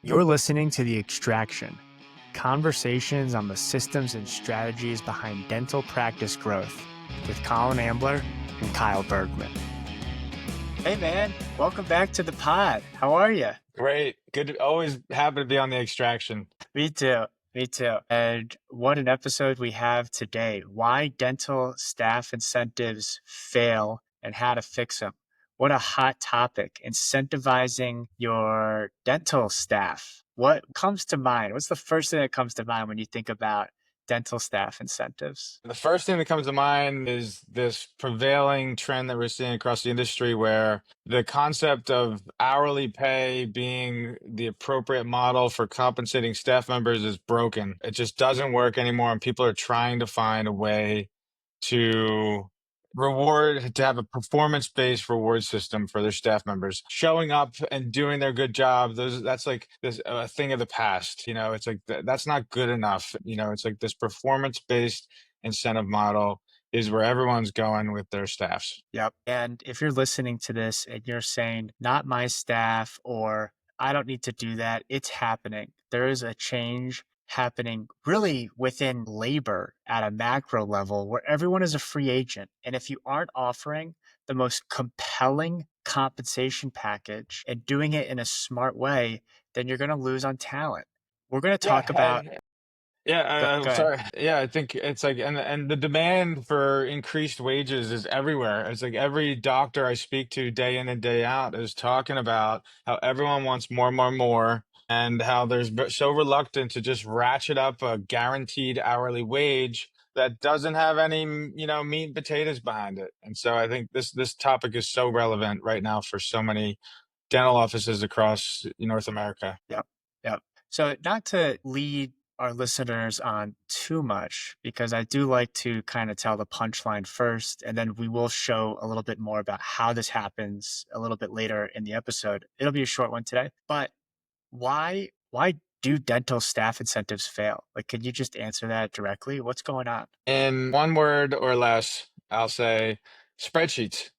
You're listening to The Extraction, conversations on the systems and strategies behind dental practice growth with Colin Ambler and Kyle Bergman. Hey man, welcome back to the pod. How are you? Great. Good. Always happy to be on The Extraction. Me too. Me too. And what an episode we have today. Why dental staff incentives fail and how to fix them. What a hot topic. Incentivizing your dental staff. What comes to mind? What's the first thing that comes to mind when you think about dental staff incentives? The first thing that comes to mind is this prevailing trend that we're seeing across the industry where the concept of hourly pay being the appropriate model for compensating staff members is broken. It just doesn't work anymore, and people are trying to find a way to have a performance-based reward system for their staff members showing up and doing their good job. That's like this a thing of the past. It's like that's not good enough. It's like this performance-based incentive model is where everyone's going with their staffs. Yep. And if you're listening to this and you're saying, not my staff, or I don't need to do that, it's happening. There is a change happening really within labor at a macro level where everyone is a free agent. And if you aren't offering the most compelling compensation package and doing it in a smart way, then you're going to lose on talent. We're going to talk about. Yeah, Go I'm ahead. sorry. Yeah, I think it's like, and the demand for increased wages is everywhere. It's like every doctor I speak to day in and day out is talking about how everyone wants more, more, more, and how so reluctant to just ratchet up a guaranteed hourly wage that doesn't have any, meat and potatoes behind it. And so I think this topic is so relevant right now for so many dental offices across North America. Yep. Yep. So not to lead our listeners on too much, because I do like to kind of tell the punchline first, and then we will show a little bit more about how this happens a little bit later in the episode. It'll be a short one today, but why do dental staff incentives fail? Like, can you just answer that directly? What's going on? In one word or less, I'll say spreadsheets.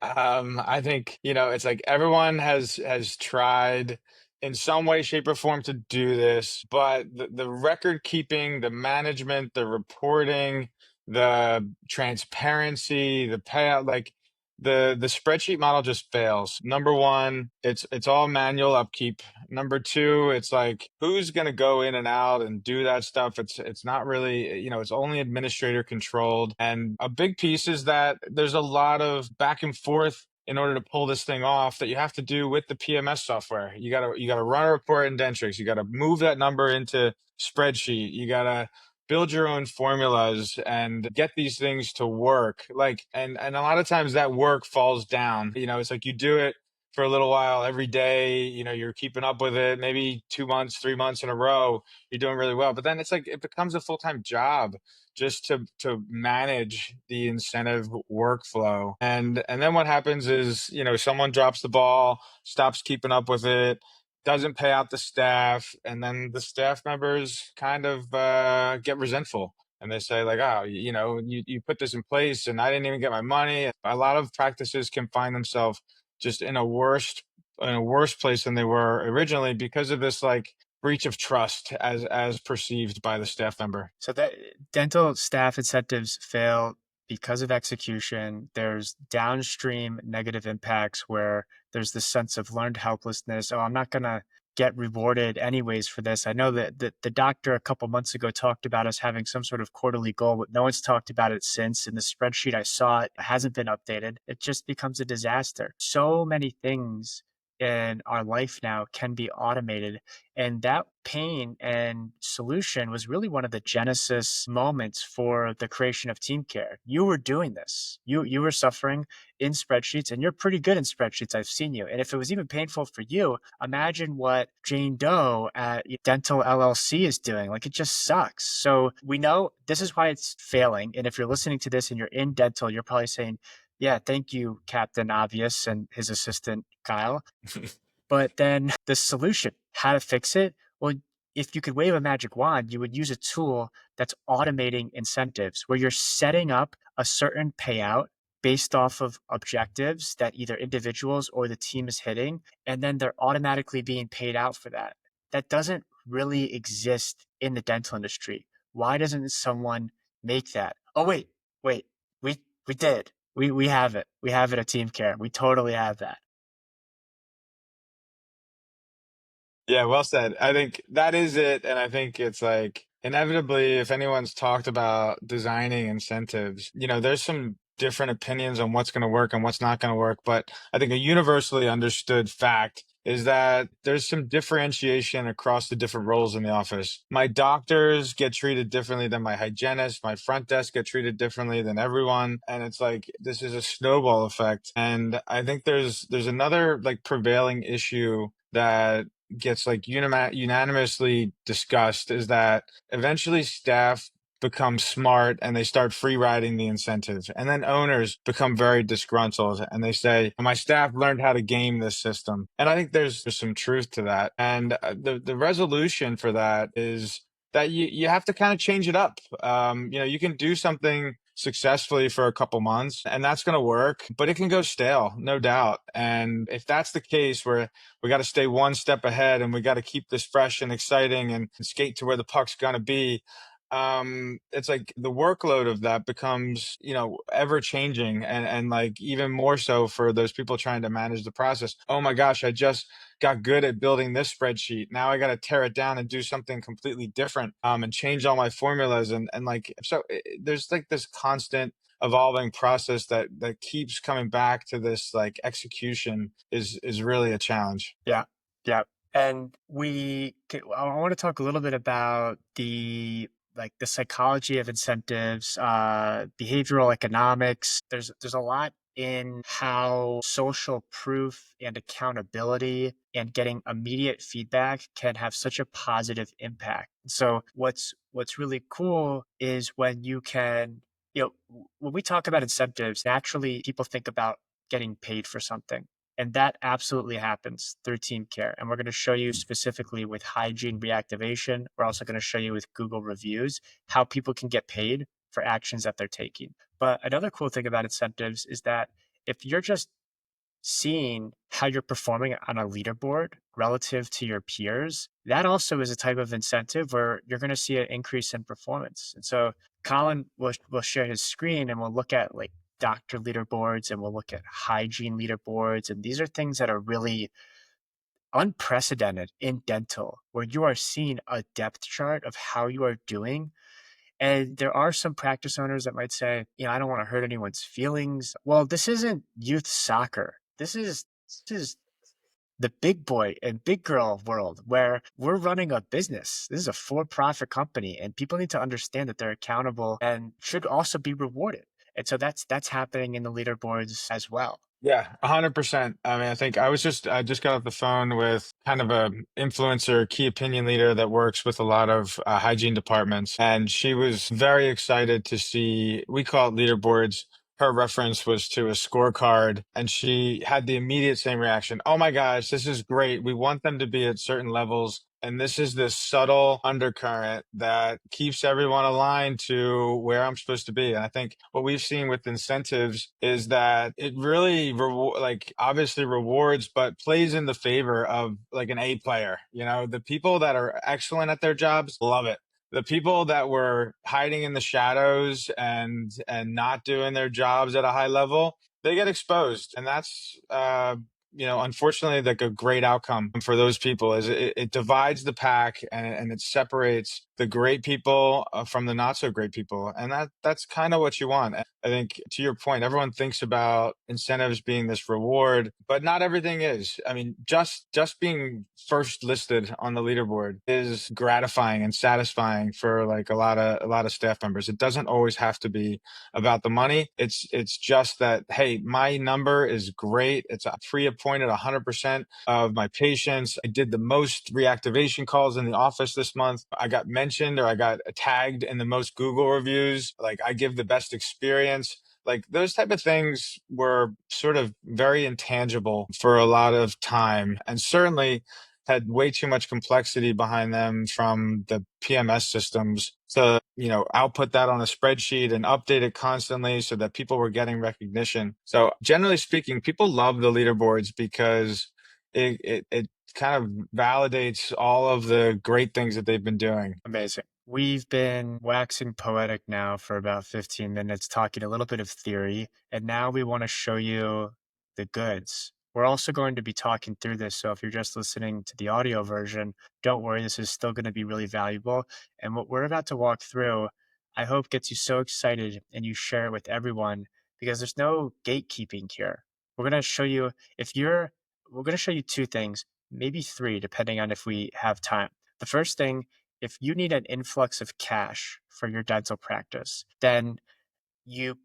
I think, it's like everyone has tried in some way, shape, or form to do this, but the record keeping, the management, the reporting, the transparency, the payout, like the spreadsheet model just fails. Number one, it's all manual upkeep. Number two, it's like who's gonna go in and out and do that stuff? It's not really, it's only administrator controlled. And a big piece is that there's a lot of back and forth in order to pull this thing off that you have to do with the PMS software. You gotta run a report in Dentrix. You gotta move that number into spreadsheet. You gotta build your own formulas and get these things to work. And a lot of times that work falls down. It's like you do it for a little while every day, you're keeping up with it, maybe 2 months, 3 months in a row, you're doing really well. But then it's like it becomes a full-time job just to manage the incentive workflow. And then what happens is, someone drops the ball, stops keeping up with it, doesn't pay out the staff, and then the staff members kind of get resentful. And they say like, oh, you put this in place and I didn't even get my money. A lot of practices can find themselves just in a worse place than they were originally because of this like breach of trust as perceived by the staff member. So that dental staff incentives fail because of execution. There's downstream negative impacts where there's this sense of learned helplessness. Oh, I'm not going to get rewarded anyways for this. I know that the doctor a couple months ago talked about us having some sort of quarterly goal, but no one's talked about it since. In the spreadsheet I saw, it hasn't been updated. It just becomes a disaster. So many things in our life now can be automated. And that pain and solution was really one of the genesis moments for the creation of Team Care. You were doing this. You were suffering in spreadsheets, and you're pretty good in spreadsheets. I've seen you. And if it was even painful for you, imagine what Jane Doe at Dental LLC is doing. Like, it just sucks. So we know this is why it's failing. And if you're listening to this and you're in dental, you're probably saying, yeah, thank you, Captain Obvious and his assistant, Kyle. But then the solution, how to fix it? Well, if you could wave a magic wand, you would use a tool that's automating incentives where you're setting up a certain payout based off of objectives that either individuals or the team is hitting, and then they're automatically being paid out for that. That doesn't really exist in the dental industry. Why doesn't someone make that? Oh wait, we did. We have it. We have it at Team Care. We totally have that. Yeah, well said. I think that is it. And I think it's like inevitably, if anyone's talked about designing incentives, there's some different opinions on what's going to work and what's not going to work. But I think a universally understood fact is that there's some differentiation across the different roles in the office. My doctors get treated differently than my hygienists. My front desk get treated differently than everyone. And it's like this is a snowball effect. And I think there's another like prevailing issue that gets like unanimously discussed is that eventually staff become smart and they start free riding the incentive. And then owners become very disgruntled and they say, my staff learned how to game this system. And I think there's some truth to that. And the resolution for that is that you have to kind of change it up. You can do something successfully for a couple months and that's going to work, but it can go stale, no doubt. And if that's the case where we got to stay one step ahead and we got to keep this fresh and exciting and skate to where the puck's going to be, it's like the workload of that becomes ever changing and like even more so for those people trying to manage the process. Oh my gosh, I just got good at building this spreadsheet, now I got to tear it down and do something completely different and change all my formulas and like so there's like this constant evolving process that keeps coming back to this like execution is really a challenge. Yeah, yeah. And I want to talk a little bit about the psychology of incentives, behavioral economics. There's a lot in how social proof and accountability and getting immediate feedback can have such a positive impact. So what's really cool is when you can, when we talk about incentives, naturally people think about getting paid for something. And that absolutely happens through Team Care. And we're going to show you specifically with hygiene reactivation. We're also going to show you with Google reviews how people can get paid for actions that they're taking. But another cool thing about incentives is that if you're just seeing how you're performing on a leaderboard relative to your peers, that also is a type of incentive where you're going to see an increase in performance. And so Colin will share his screen and we'll look at like doctor leaderboards and we'll look at hygiene leaderboards. And these are things that are really unprecedented in dental, where you are seeing a depth chart of how you are doing. And there are some practice owners that might say, I don't want to hurt anyone's feelings. Well, this isn't youth soccer. This is the big boy and big girl world where we're running a business. This is a for-profit company and people need to understand that they're accountable and should also be rewarded. And so that's happening in the leaderboards as well. Yeah, 100%. I mean, I just got off the phone with kind of a influencer, key opinion leader that works with a lot of hygiene departments, and she was very excited to see, we call it leaderboards. Her reference was to a scorecard, and she had the immediate same reaction. Oh my gosh, this is great. We want them to be at certain levels. And this is this subtle undercurrent that keeps everyone aligned to where I'm supposed to be. And I think what we've seen with incentives is that it really like obviously rewards, but plays in the favor of like an A player. The people that are excellent at their jobs love it. The people that were hiding in the shadows and not doing their jobs at a high level, they get exposed. And that's unfortunately, like a great outcome for those people is it divides the pack and it separates the great people from the not so great people. And that's kind of what you want. I think to your point, everyone thinks about incentives being this reward, but not everything is. I mean, just being first listed on the leaderboard is gratifying and satisfying for like a lot of staff members. It doesn't always have to be about the money. It's just that, hey, my number is great. It's a pre-appointed 100% of my patients. I did the most reactivation calls in the office this month. I got mentioned or I got tagged in the most Google reviews. Like I give the best experience. Like those type of things were sort of very intangible for a lot of time. And certainly had way too much complexity behind them from the PMS systems to, output that on a spreadsheet and update it constantly so that people were getting recognition. So generally speaking, people love the leaderboards because it kind of validates all of the great things that they've been doing. Amazing. We've been waxing poetic now for about 15 minutes, talking a little bit of theory, and now we want to show you the goods. We're also going to be talking through this. So if you're just listening to the audio version, don't worry, this is still going to be really valuable. And what we're about to walk through, I hope gets you so excited and you share it with everyone because there's no gatekeeping here. We're going to show you if you're, we're going to show you two things, maybe three, depending on if we have time. The first thing, if you need an influx of cash for your dental practice, then you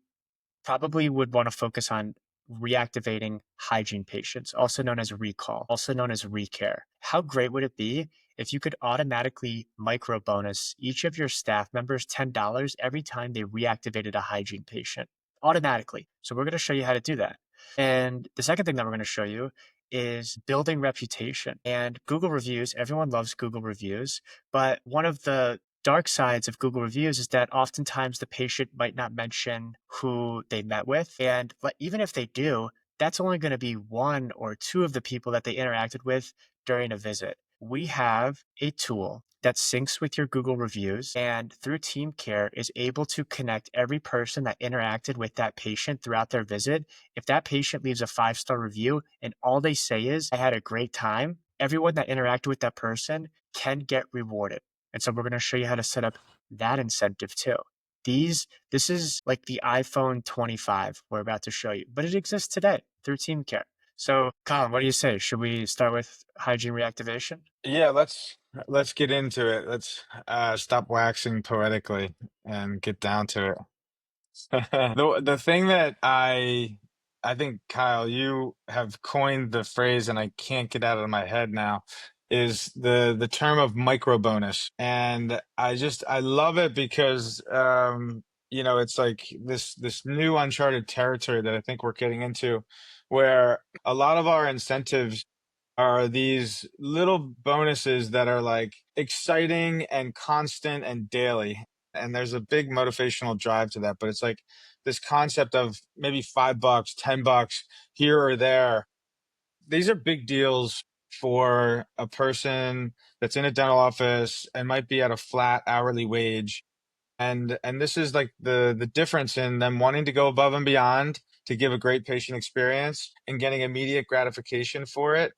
probably would want to focus on reactivating hygiene patients, also known as recall, also known as recare. How great would it be if you could automatically micro bonus each of your staff members $10 every time they reactivated a hygiene patient? Automatically. So we're going to show you how to do that. And the second thing that we're going to show you is building reputation and Google reviews. Everyone loves Google reviews, but one of the dark sides of Google reviews is that oftentimes the patient might not mention who they met with. And but even if they do, that's only going to be one or two of the people that they interacted with during a visit. We have a tool that syncs with your Google reviews and through Team Care is able to connect every person that interacted with that patient throughout their visit. If that patient leaves a 5-star review and all they say is, I had a great time, everyone that interacted with that person can get rewarded. And so we're going to show you how to set up that incentive too. This is like the iPhone 25 we're about to show you, but it exists today through Team Care. So, Colin, what do you say? Should we start with hygiene reactivation? Yeah, let's get into it. Let's stop waxing poetically and get down to it. The thing that I think, Kyle, you have coined the phrase and I can't get out of my head now is the term of micro bonus. And I love it because it's like this new uncharted territory that I think we're getting into where a lot of our incentives are these little bonuses that are like exciting and constant and daily. And there's a big motivational drive to that, but it's like this concept of maybe $5, $10 here or there. These are big deals for a person that's in a dental office and might be at a flat hourly wage, and this is like the difference in them wanting to go above and beyond to give a great patient experience and getting immediate gratification for it,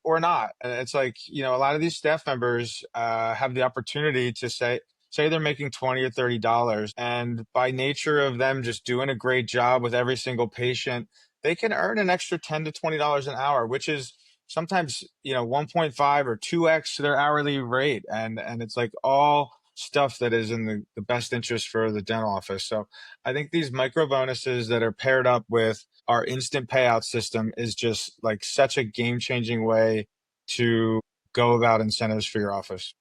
or not. And it's like, a lot of these staff members have the opportunity to say they're making 20 or $30, and by nature of them just doing a great job with every single patient, they can earn an extra $10 to $20 an hour, which is sometimes 1.5 or 2x their hourly rate, and it's like all stuff that is in the best interest for the dental office. So I think these micro bonuses that are paired up with our instant payout system is just like such a game changing way to go about incentives for your office.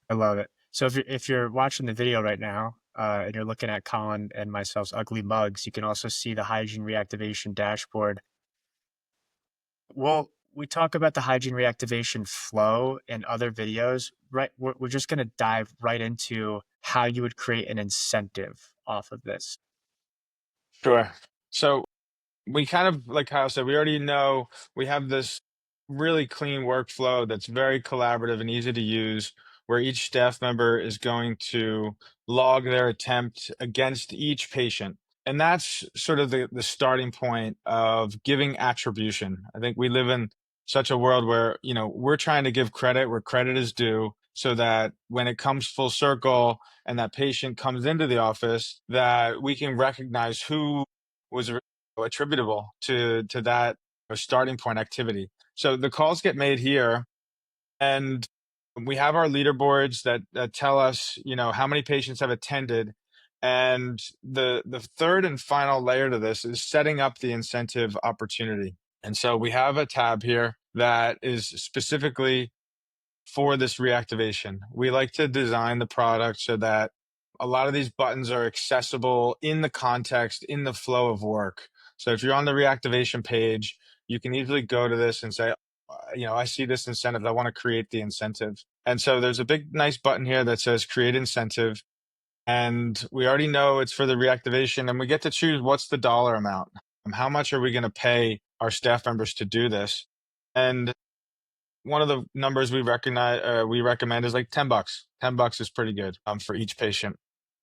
I love it. So if you're watching the video right now and you're looking at Colin and myself's ugly mugs, you can also see the hygiene reactivation dashboard. Well, we talk about the hygiene reactivation flow in other videos, right? We're just going to dive right into how you would create an incentive off of this. Sure. So we kind of, like Kyle said, we already know we have this really clean workflow that's very collaborative and easy to use, where each staff member is going to log their attempt against each patient. And that's sort of the starting point of giving attribution. I think we live in such a world where, we're trying to give credit where credit is due so that when it comes full circle and that patient comes into the office, that we can recognize who was attributable to that starting point activity. So the calls get made here, and we have our leaderboards that tell us, how many patients have attended. And the third and final layer to this is setting up the incentive opportunity. And so we have a tab here that is specifically for this reactivation. We like to design the product so that a lot of these buttons are accessible in the context, in the flow of work. So if you're on the reactivation page, you can easily go to this and say, I see this incentive. I want to create the incentive. And so there's a big, nice button here that says create incentive. And we already know it's for the reactivation, and we get to choose what's the dollar amount. How much are we going to pay our staff members to do this? And one of the numbers we recommend is like $10. $10 is pretty good for each patient.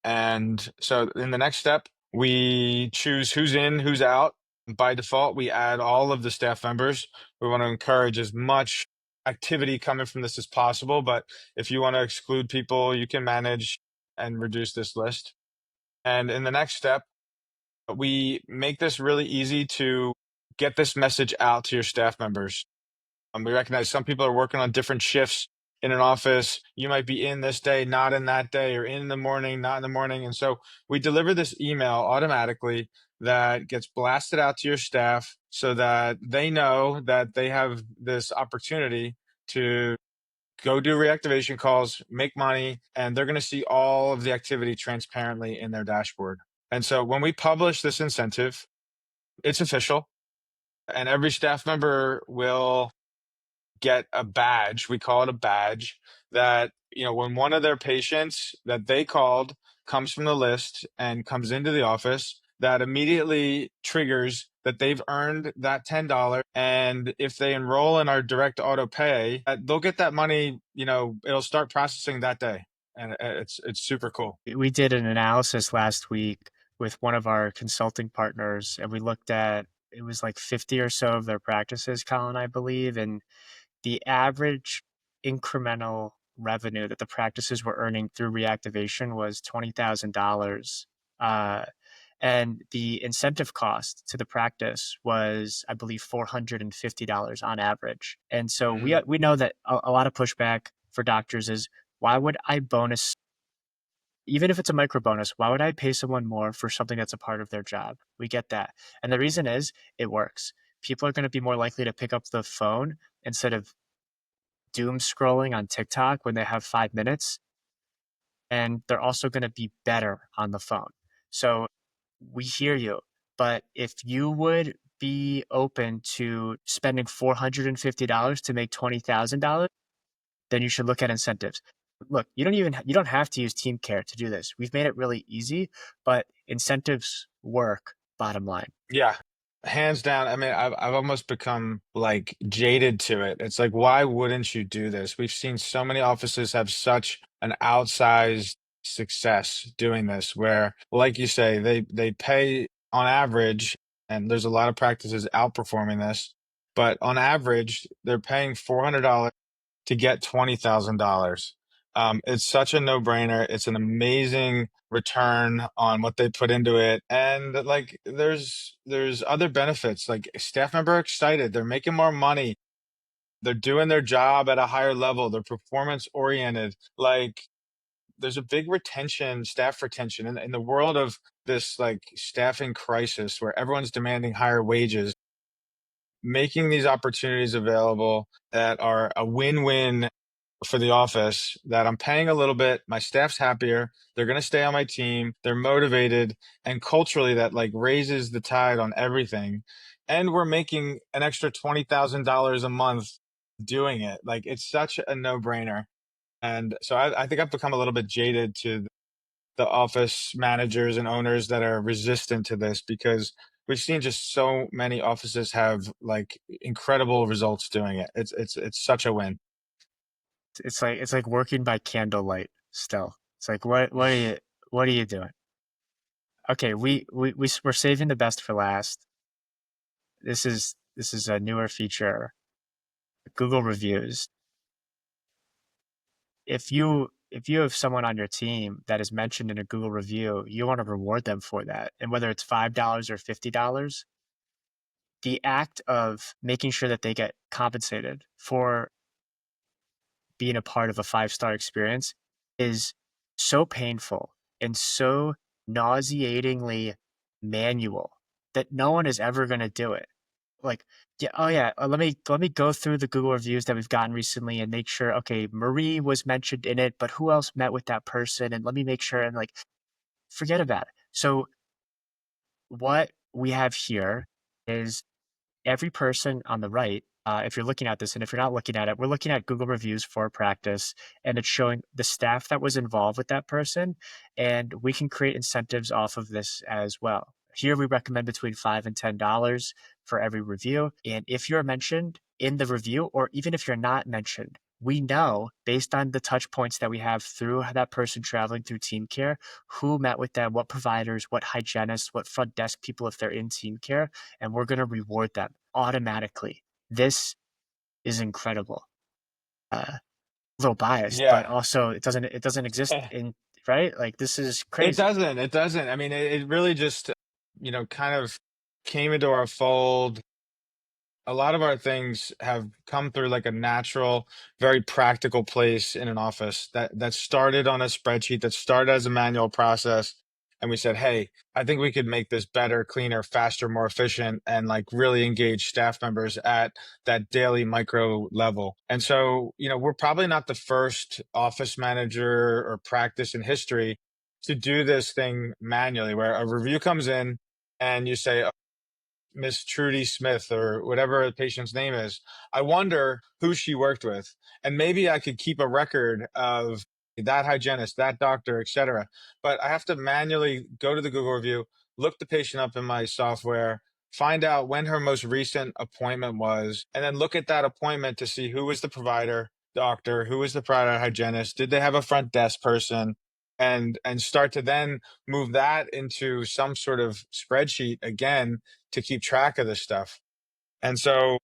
And so in the next step, we choose who's in, who's out. By default, we add all of the staff members. We want to encourage as much activity coming from this as possible. But if you want to exclude people, you can manage and reduce this list. And in the next step, we make this really easy to get this message out to your staff members. We recognize some people are working on different shifts in an office. You might be in this day, not in that day, or in the morning, not in the morning. And so we deliver this email automatically that gets blasted out to your staff so that they know that they have this opportunity to go do reactivation calls, make money, and they're going to see all of the activity transparently in their dashboard. And so when we publish this incentive, it's official, and every staff member will get a badge. We call it a badge that, when one of their patients that they called comes from the list and comes into the office, that immediately triggers that they've earned that $10. And if they enroll in our direct auto pay, they'll get that money, it'll start processing that day. And it's super cool. We did an analysis last week with one of our consulting partners, and we looked at it was like 50 or so of their practices, Colin, I believe, and the average incremental revenue that the practices were earning through reactivation was $20,000. And the incentive cost to the practice was, I believe, $450 on average. And so Mhm. we know that a lot of pushback for doctors is, why would I bonus, even if it's a micro bonus, why would I pay someone more for something that's a part of their job? We get that. And the reason is it works. People are going to be more likely to pick up the phone instead of doom scrolling on TikTok when they have 5 minutes. And they're also going to be better on the phone. So we hear you. But if you would be open to spending $450 to make $20,000, then you should look at incentives. Look, you don't have to use team care to do this. We've made it really easy, but incentives work, bottom line. Yeah, hands down. I mean, I've almost become like jaded to it. It's like, why wouldn't you do this? We've seen so many offices have such an outsized success doing this, where, like you say, they pay on average, and there's a lot of practices outperforming this, but on average, they're paying $400 to get $20,000. It's such a no-brainer. It's an amazing return on what they put into it. And like there's other benefits. Like staff member are excited. They're making more money. They're doing their job at a higher level. They're performance oriented. Like there's a big staff retention in the world of this like staffing crisis where everyone's demanding higher wages. Making these opportunities available that are a win-win for the office, that I'm paying a little bit, my staff's happier, they're going to stay on my team, they're motivated, and culturally that like raises the tide on everything. And we're making an extra $20,000 a month doing it. Like it's such a no-brainer. And so I think I've become a little bit jaded to the office managers and owners that are resistant to this, because we've seen just so many offices have like incredible results doing it. It's such a win. It's like working by candlelight still. It's like what are you doing? Okay, we're saving the best for last. This is a newer feature, Google reviews. If you have someone on your team that is mentioned in a Google review, you want to reward them for that. And whether it's $5 or $50, the act of making sure that they get compensated for being a part of a 5-star experience is so painful and so nauseatingly manual that no one is ever going to do it. Like, yeah, oh yeah, let me go through the Google reviews that we've gotten recently and make sure, okay, Marie was mentioned in it, but who else met with that person? And let me make sure, and like, forget about it. So what we have here is every person on the right if you're looking at this, and if you're not looking at it, we're looking at Google reviews for a practice, and it's showing the staff that was involved with that person, and we can create incentives off of this as well. Here, we recommend between $5 and $10 for every review. And if you're mentioned in the review, or even if you're not mentioned, we know based on the touch points that we have through that person traveling through team care, who met with them, what providers, what hygienists, what front desk people if they're in team care, and we're going to reward them automatically. This is incredible. A little biased, but Yeah. also it doesn't exist in, right? Like, this is It crazy. doesn't, it doesn't. I mean, it really just, kind of came into our fold. A lot of our things have come through like a natural, very practical place in an office that started on a spreadsheet, that started as a manual process. And we said, hey, I think we could make this better, cleaner, faster, more efficient, and like really engage staff members at that daily micro level. And so, we're probably not the first office manager or practice in history to do this thing manually, where a review comes in and you say, Miss Trudy Smith or whatever the patient's name is. I wonder who she worked with. And maybe I could keep a record of that hygienist, that doctor, etc. But I have to manually go to the Google review, look the patient up in my software, find out when her most recent appointment was, and then look at that appointment to see who was the provider, doctor, who was the provider hygienist, did they have a front desk person, and start to then move that into some sort of spreadsheet again to keep track of this stuff. And so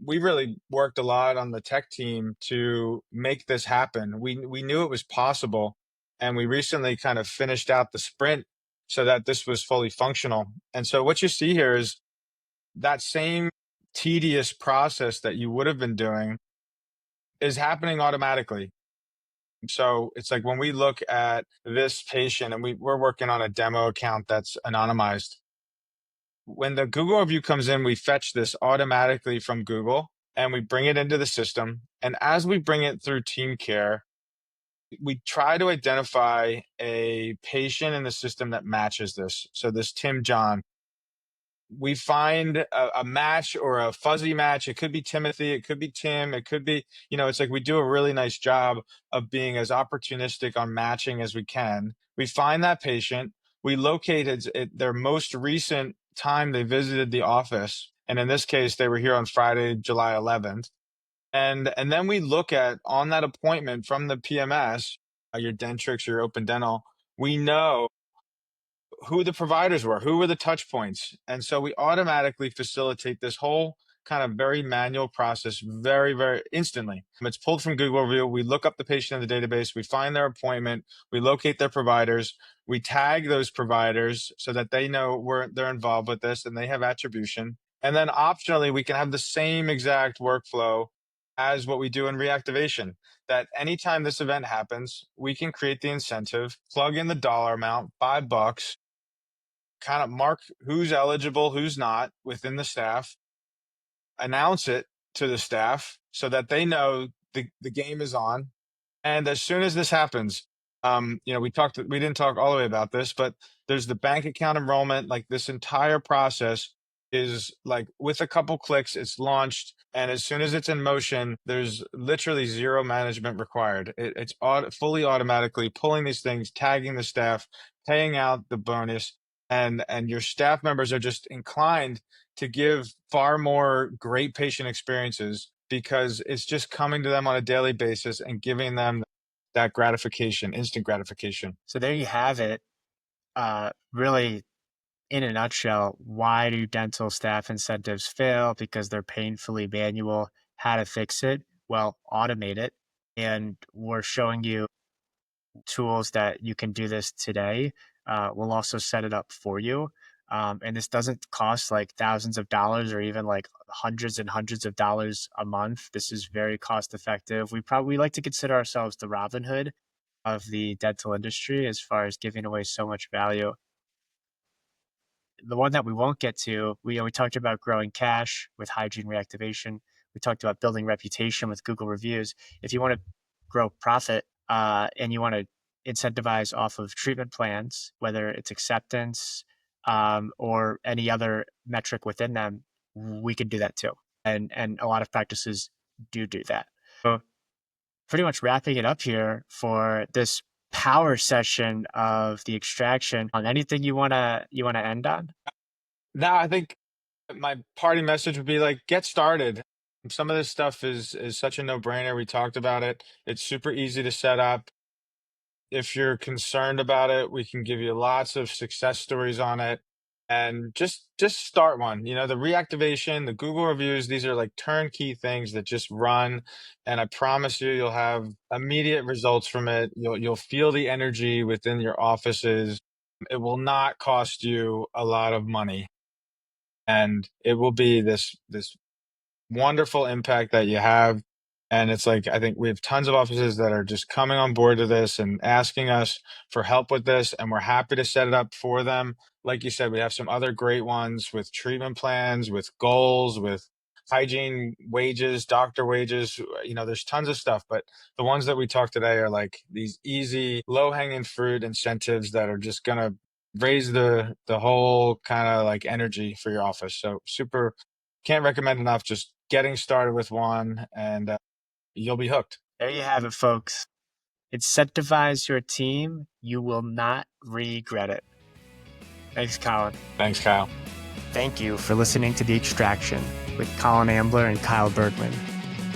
we really worked a lot on the tech team to make this happen. We knew it was possible, and we recently kind of finished out the sprint so that this was fully functional. And so what you see here is that same tedious process that you would have been doing is happening automatically. So it's like when we look at this patient and we're working on a demo account that's anonymized. When the Google review comes in, we fetch this automatically from Google and we bring it into the system. And as we bring it through team care, we try to identify a patient in the system that matches this. So this Tim John, we find a match or a fuzzy match. It could be Timothy, it could be Tim, it could be, it's like we do a really nice job of being as opportunistic on matching as we can. We find that patient, we locate their most recent time they visited the office. And in this case, they were here on Friday, July 11th. And then we look at on that appointment from the PMS, your Dentrix, your Open Dental, we know who the providers were, who were the touch points. And so we automatically facilitate this whole kind of very manual process very, very instantly. It's pulled from Google Review. We look up the patient in the database, we find their appointment, we locate their providers, we tag those providers so that they know they're involved with this and they have attribution. And then optionally, we can have the same exact workflow as what we do in reactivation, that anytime this event happens, we can create the incentive, plug in the dollar amount, $5, kind of mark who's eligible, who's not within the staff, announce it to the staff so that they know the game is on. And as soon as this happens, we didn't talk all the way about this, but there's the bank account enrollment. Like this entire process is like with a couple clicks, it's launched. And as soon as it's in motion, there's literally zero management required. It's fully automatically pulling these things, tagging the staff, paying out the bonus, and your staff members are just inclined to give far more great patient experiences because it's just coming to them on a daily basis and giving them that gratification, instant gratification. So there you have it. Really, in a nutshell, why do dental staff incentives fail? Because they're painfully manual. How to fix it? Well, automate it. And we're showing you tools that you can do this today. We'll also set it up for you. And this doesn't cost like thousands of dollars or even like hundreds and hundreds of dollars a month. This is very cost effective. We like to consider ourselves the Robin Hood of the dental industry as far as giving away so much value. The one that we won't get to, we talked about growing cash with hygiene reactivation. We talked about building reputation with Google reviews. If you want to grow profit and you want to incentivize off of treatment plans, whether it's acceptance or any other metric within them, we could do that too. and a lot of practices do that. So pretty much wrapping it up here for this power session of the extraction. On anything you wanna end on? Now, I think my party message would be like, get started. Some of this stuff is such a no-brainer. We talked about it. It's super easy to set up. If you're concerned about it, we can give you lots of success stories on it. And just start one. You know, the reactivation, the Google reviews, these are like turnkey things that just run. And I promise you, you'll have immediate results from it. You'll feel the energy within your offices. It will not cost you a lot of money. And it will be this wonderful impact that you have. And it's like, I think we have tons of offices that are just coming on board to this and asking us for help with this. And we're happy to set it up for them. Like you said, we have some other great ones with treatment plans, with goals, with hygiene wages, doctor wages. You know, there's tons of stuff. But the ones that we talked today are like these easy, low hanging fruit incentives that are just going to raise the whole kind of like energy for your office. So super, can't recommend enough just getting started with one, and you'll be hooked. There you have it, folks. Incentivize your team. You will not regret it. Thanks, Colin. Thanks, Kyle. Thank you for listening to The Extraction with Colin Ambler and Kyle Bergman.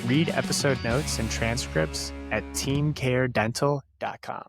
Read episode notes and transcripts at teamcaredental.com.